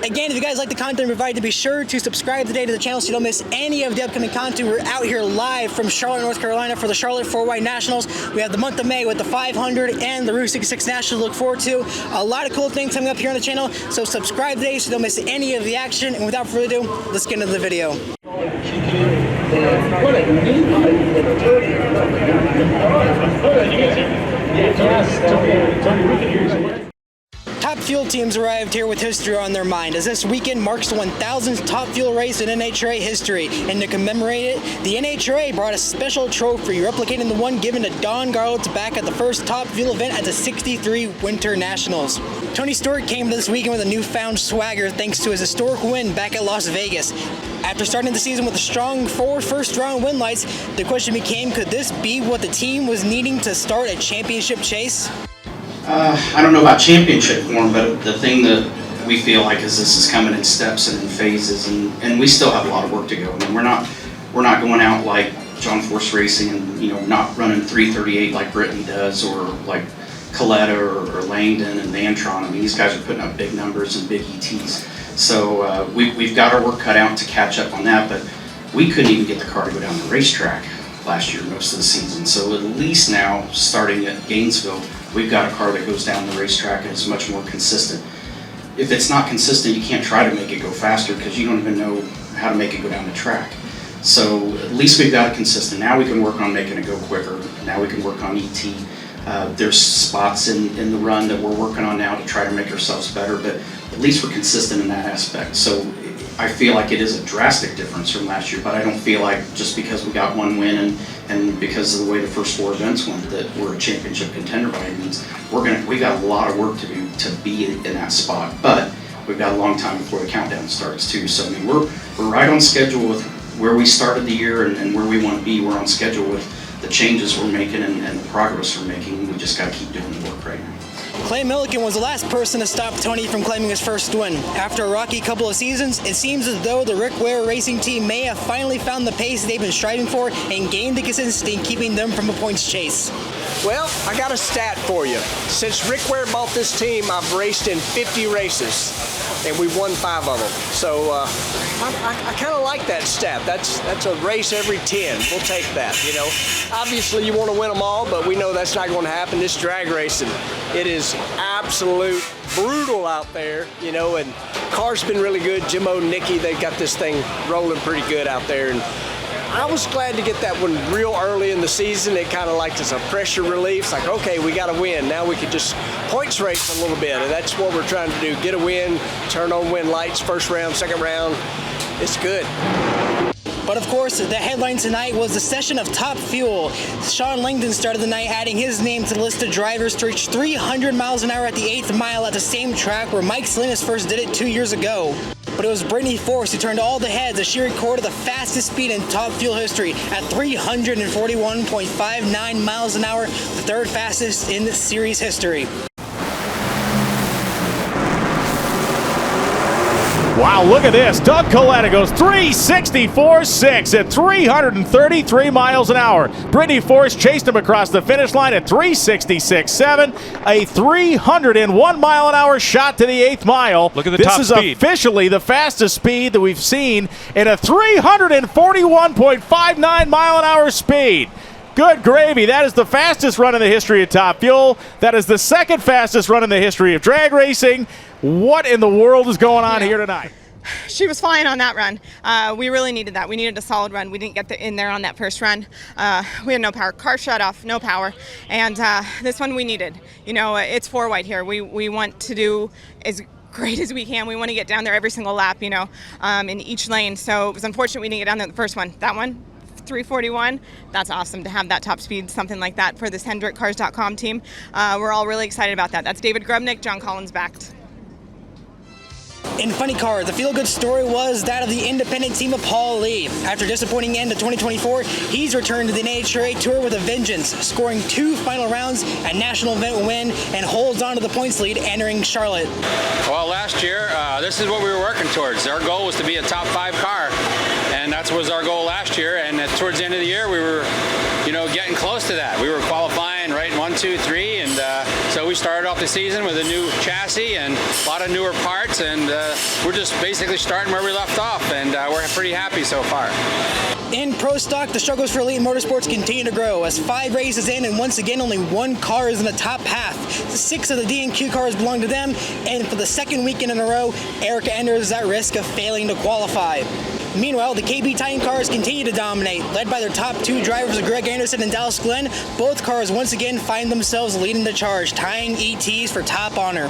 Again, if you guys like the content provided, be sure to subscribe today to the channel so you don't miss any of the upcoming content. We're out here live from Charlotte, North Carolina for the Charlotte 4Wide Nationals. We have the month of May with the 500 and the Route 66 Nationals to look forward to. A lot of cool things coming up here on the channel, so subscribe today so you don't miss any of the action. And without further ado, let's get into the video. Top Fuel teams arrived here with history on their mind, as this weekend marks the 1000th Top Fuel race in NHRA history. And to commemorate it, the NHRA brought a special trophy replicating the one given to Don Garlits back at the first Top Fuel event at the '63 Winter Nationals. Tony Stewart came this weekend with a newfound swagger thanks to his historic win back at Las Vegas. After starting the season with a strong 4 first-round win lights, the question became, could this be what the team was needing to start a championship chase? I don't know about championship form, but the thing that we feel like is this is coming in steps and in phases, and we still have a lot of work to go. I mean, we're not going out like John Force Racing and not running 338 like Brittany does, or like Kalitta or Langdon and Vantron. I mean, these guys are putting up big numbers and big ETs. So we've got our work cut out to catch up on that, but we couldn't even get the car to go down the racetrack last year most of the season. So at least now, starting at Gainesville, we've got a car that goes down the racetrack and is much more consistent. If it's not consistent, you can't try to make it go faster because you don't even know how to make it go down the track. So at least we've got it consistent. Now we can work on making it go quicker. Now we can work on ET. There's spots in the run that we're working on now to try to make ourselves better, but at least we're consistent in that aspect. So I feel like it is a drastic difference from last year, but I don't feel like just because we got one win and because of the way the first 4 events went that we're a championship contender by any means. We got a lot of work to do to be in that spot, but we've got a long time before the countdown starts too. So I mean, we're right on schedule with where we started the year and where we want to be. We're on schedule with the changes we're making and the progress we're making. We just got to keep doing the work right now. Clay Millican was the last person to stop Tony from claiming his first win. After a rocky couple of seasons, it seems as though the Rick Ware Racing team may have finally found the pace they've been striving for and gained the consistency in keeping them from a points chase. Well, I got a stat for you. Since Rick Ware bought this team, I've raced in 50 races, and we've won 5 of them. So I kind of like that stat. That's a race every 10. We'll take that, Obviously, you want to win them all, but we know that's not going to happen. This drag racing, it is absolute brutal out there, and car's been really good. Jimmo and Nikki, they got this thing rolling pretty good out there. And I was glad to get that one real early in the season. It kind of like as a pressure relief. It's like, okay, we got to win. Now we can just points race a little bit, and that's what we're trying to do. Get a win, turn on win lights, first round, second round. It's good. But of course, the headline tonight was the session of Top Fuel. Shawn Langdon started the night adding his name to the list of drivers to reach 300 miles an hour at the 8th mile at the same track where Mike Salinas first did it 2 years ago. But it was Brittany Force who turned all the heads as she recorded the fastest speed in Top Fuel history at 341.59 miles an hour, the 3rd fastest in the series history. Wow, look at this. Doug Kalitta goes 364.6 at 333 miles an hour. Brittany Force chased him across the finish line at 366.7, a 301 mile an hour shot to the 8th mile. Look at the top speed. This is officially the fastest speed that we've seen in a 341.59 mile an hour speed. Good gravy. That is the fastest run in the history of Top Fuel. That is the 2nd fastest run in the history of drag racing. What in the world is going on here tonight? She was flying on that run. We really needed that. We needed a solid run. We didn't get in there on that first run. We had no power. Car shut off, no power. And this one we needed. It's 4 wide here. We want to do as great as we can. We want to get down there every single lap, in each lane. So it was unfortunate we didn't get down there the first one. That one, 341. That's awesome to have that top speed, something like that for this HendrickCars.com team. We're all really excited about that. That's David Grubnick, John Collins backed. In funny car, the feel-good story was that of the independent team of Paul Lee. After a disappointing end to 2024, he's returned to the NHRA Tour with a vengeance, scoring 2 final rounds, a national event win, and holds on to the points lead entering Charlotte. Well, last year, this is what we were working towards. Our goal was to be a top 5 car, and that was our goal last year. And towards the end of the year, we were, getting close to that. We were qualifying right in 1, 2, 3, and so we started off the season with a new chassis and a lot of newer parts, and we're just basically starting where we left off, and we're pretty happy so far. In Pro Stock, the struggles for Elite Motorsports continue to grow as 5 races in, and once again only 1 car is in the top half. 6 of the D&Q cars belong to them, and for the second weekend in a row, Erica Enders is at risk of failing to qualify. Meanwhile, the KB Titan cars continue to dominate. Led by their top 2 drivers, Greg Anderson and Dallas Glenn, both cars once again find themselves leading the charge, tying ETs for top honor.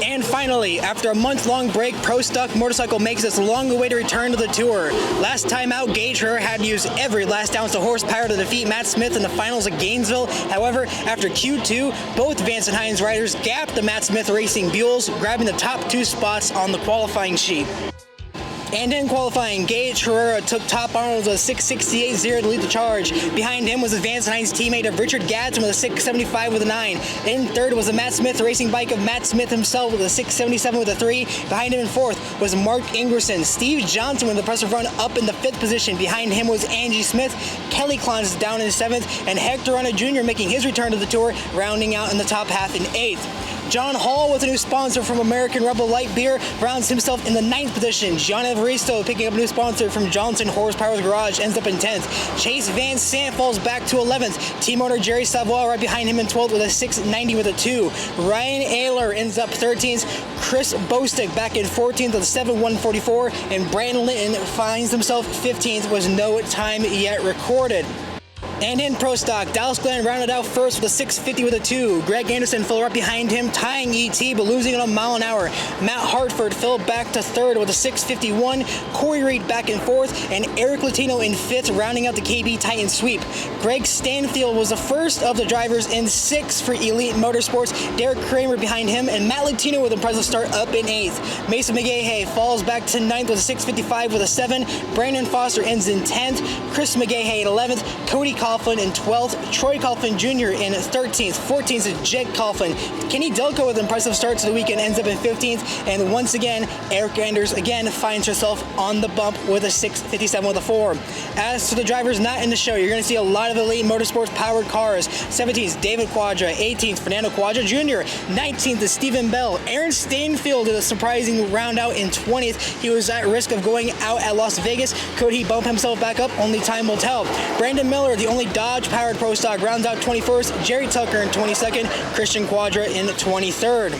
And finally, after a month-long break, Pro Stock Motorcycle makes its long-awaited return to the Tour. Last time out, Gage Herrera had to use every last ounce of horsepower to defeat Matt Smith in the finals at Gainesville. However, after Q2, both Vance and Hines riders gapped the Matt Smith Racing Buells, grabbing the top 2 spots on the qualifying sheet. And in qualifying, Gage Herrera took top honor with a 668.0 to lead the charge. Behind him was his Vance Hines teammate of Richard Gadsden with a 675 with a 9. In third was the Matt Smith Racing bike of Matt Smith himself with a 677 with a 3. Behind him in fourth was Mark Ingerson. Steve Johnson with an impressive run up in the 5th position. Behind him was Angie Smith. Kelly Klons down in 7th. And Hector Rana Jr. making his return to the Tour, rounding out in the top half in 8th. John Hall with a new sponsor from American Rebel Light Beer rounds himself in the 9th position. John Evaristo picking up a new sponsor from Johnson Horsepower's Garage ends up in 10th. Chase Van Sant falls back to 11th. Team owner Jerry Savoy right behind him in 12th with a 690 with a 2. Ryan Ayler ends up 13th. Chris Bostick back in 14th with a 7.144. And Brandon Linton finds himself 15th with no time yet recorded. And in Pro Stock, Dallas Glenn rounded out first with a 650 with a 2. Greg Anderson fell right behind him, tying ET, but losing at a mile an hour. Matt Hartford fell back to third with a 651. Corey Reed back in fourth, and Eric Latino in fifth, rounding out the KB Titan sweep. Greg Stanfield was the first of the drivers in 6th for Elite Motorsports. Derek Kramer behind him, and Matt Latino with an impressive start up in 8th. Mason McGahey falls back to 9th with a 655 with a 7. Brandon Foster ends in 10th. Chris McGahey at 11th. Cody Coughlin in 12th, Troy Coughlin Jr. in 13th, 14th is Jed Coughlin. Kenny Delco with an impressive start to the weekend ends up in 15th, and once again, Eric Anders again finds herself on the bump with a 657 with a 4. As to the drivers not in the show, you're going to see a lot of Elite Motorsports powered cars. 17th, David Quadra. 18th, Fernando Quadra Jr. 19th is Stephen Bell. Aaron Stainfield did a surprising round out in 20th. He was at risk of going out at Las Vegas. Could he bump himself back up? Only time will tell. Brandon Miller, the only Dodge-powered Pro Stock, rounds out 21st. Jerry Tucker in 22nd. Christian Quadra in 23rd.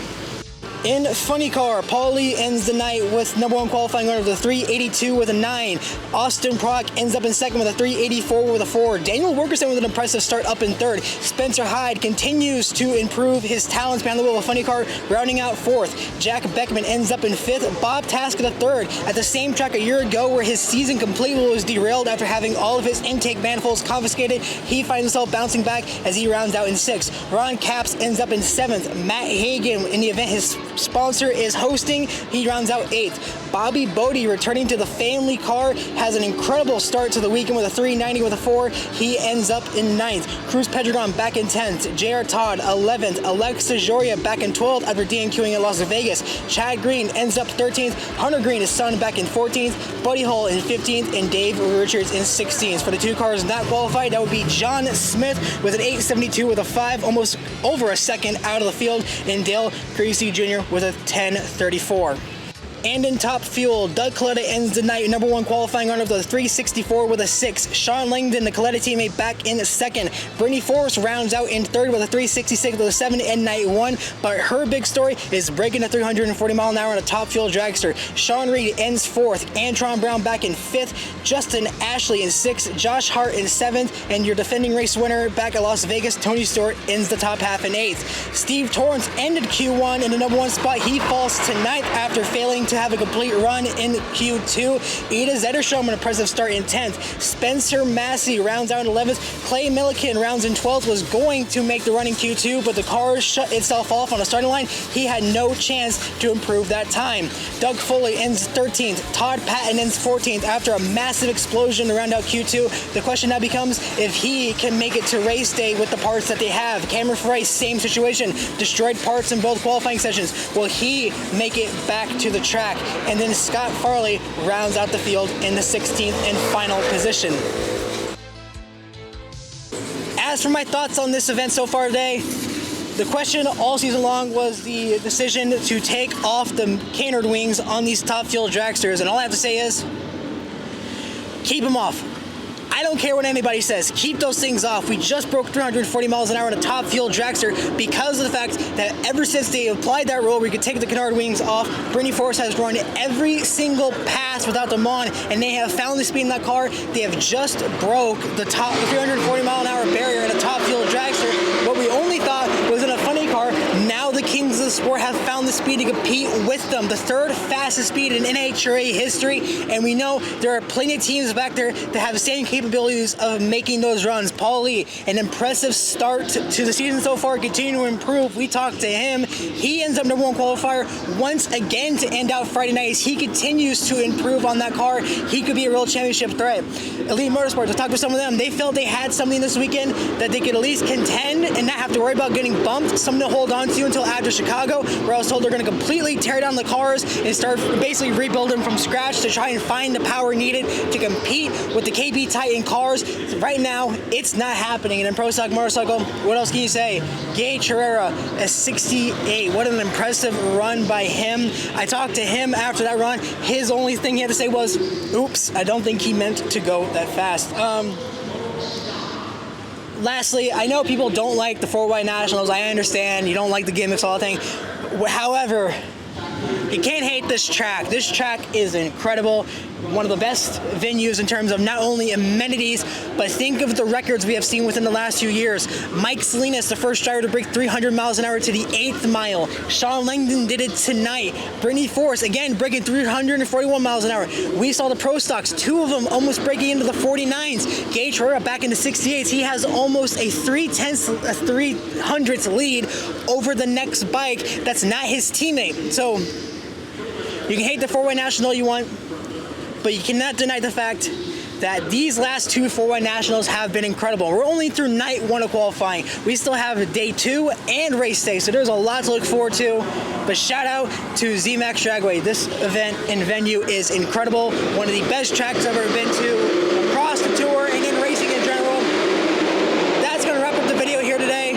In Funny Car, Paul Lee ends the night with number 1 qualifying order of the 382 with a 9. Austin Prock ends up in 2nd with a 384 with a 4. Daniel Wilkerson with an impressive start up in 3rd. Spencer Hyde continues to improve his talents behind the wheel of Funny Car, rounding out 4th. Jack Beckman ends up in 5th. Bob Tasca III at the same track a year ago where his season completely was derailed after having all of his intake manifolds confiscated. He finds himself bouncing back as he rounds out in 6th. Ron Capps ends up in 7th. Matt Hagan, in the event his sponsor is hosting, he rounds out 8th. Bobby Bodie, returning to the family car, has an incredible start to the weekend with a 390 with a 4. He ends up in 9th. Cruz Pedregon back in 10th. J.R. Todd 11th. Alexa Joria back in 12th after DNQing at Las Vegas. Chad Green ends up 13th. Hunter Green, his son, back in 14th. Buddy Hull in 15th, and Dave Richards in 16th. For the 2 cars not qualified, that would be John Smith with an 872 with a 5, almost over a second out of the field, and Dale Creasy Jr. with a 1034. And in Top Fuel, Doug Kalitta ends the night number 1 qualifying honor of the 364 with a 6. Shawn Langdon, the Kalitta teammate, back in 2nd. Brittany Force rounds out in 3rd with a 366 with a 7 in night 1. But her big story is breaking a 340 mile an hour on a Top Fuel dragster. Sean Reed ends 4th. Antron Brown back in 5th. Justin Ashley in 6th. Josh Hart in 7th. And your defending race winner back at Las Vegas, Tony Stewart, ends the top half in 8th. Steve Torrance ended Q1 in the number 1 spot. He falls to 9th after failing to have a complete run in Q2. Ida Zetterstrom an impressive start in 10th. Spencer Massey rounds out in 11th. Clay Millican rounds in 12th, was going to make the run in Q2, but the car shut itself off on the starting line. He had no chance to improve that time. Doug Foley ends 13th. Todd Patton ends 14th after a massive explosion to round out Q2. The question now becomes if he can make it to race day with the parts that they have. Cameron Frey, same situation. Destroyed parts in both qualifying sessions. Will he make it back to the track? And then Scott Farley rounds out the field in the 16th and final position. As for my thoughts on this event so far today, The question all season long was the decision to take off the canard wings on these Top Fuel dragsters, and all I have to say is, keep them off. I don't care what anybody says. Keep those things off. We just broke 340 miles an hour in a Top Fuel dragster because of the fact that ever since they applied that rule where you could take the canard wings off, Brittany Force has run every single pass without them on, and they have found the speed in that car. They have just broke the 340 mile an hour barrier in a Top Fuel dragster. What we only thought was in a funny car, now the kings of the sport have found the speed to compete with them. The third fastest speed in NHRA history, and we know there are plenty of teams back there that have the same capabilities of making those runs. Paul Lee, an impressive start to the season so far, continuing to improve. We talked to him. He ends up #1 qualifier once again to end out Friday night. As he continues to improve on that car, he could be a real championship threat. Elite Motorsports, I talked to some of them. They felt they had something this weekend that they could at least contend and not have to worry about getting bumped, something to hold on to until after Chicago, where I was told they're going to completely tear down the cars and start basically rebuilding from scratch to try and find the power needed to compete with the KB Titan cars. Right now, it's not happening. And in Pro Stock Motorcycle, what else can you say? Gage Herrera, a 68. What an impressive run by him. I talked to him after that run. His only thing he had to say was, oops, I don't think he meant to go that fast. Lastly, I know people don't like the 4 Wide Nationals. I understand. You don't like the gimmicks, all that thing. However, you can't hate this track. This track is incredible. One of the best venues in terms of not only amenities, but think of the records we have seen within the last few years. Mike Salinas, the first driver to break 300 miles an hour to the 8th mile. Shawn Langdon did it tonight. Brittany Force, again, breaking 341 miles an hour. We saw the Pro Stocks, 2 of them almost breaking into the 49s. Gage Herrera back into 68s. He has almost a 300th lead over the next bike that's not his teammate. So you can hate the 4-Way National you want, but you cannot deny the fact that these last 2 4-Wide Nationals have been incredible. We're only through night 1 of qualifying. We still have day 2 and race day, so there's a lot to look forward to. But shout out to ZMAX Dragway. This event and venue is incredible. One of the best tracks I've ever been to across the tour and in racing in general. That's going to wrap up the video here today.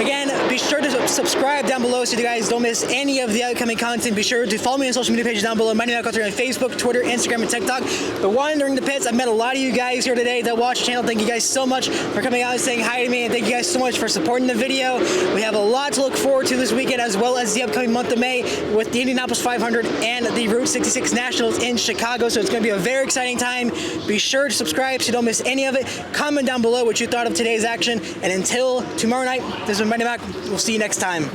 Again, be sure to subscribe down below so you guys don't miss any of the upcoming content. Be sure to follow me on social media pages down below. My name is on Facebook, Twitter, Instagram, and TikTok. The Wandering the Pits. I met a lot of you guys here today that watch the channel. Thank you guys so much for coming out and saying hi to me, and thank you guys so much for supporting the video. We have a lot to look forward to this weekend, as well as the upcoming month of May with the Indianapolis 500 and the Route 66 Nationals in Chicago. So it's going to be a very exciting time. Be sure to subscribe so you don't miss any of it. Comment down below what you thought of today's action. And until tomorrow night, this is Brittany Mac. We'll see you next time.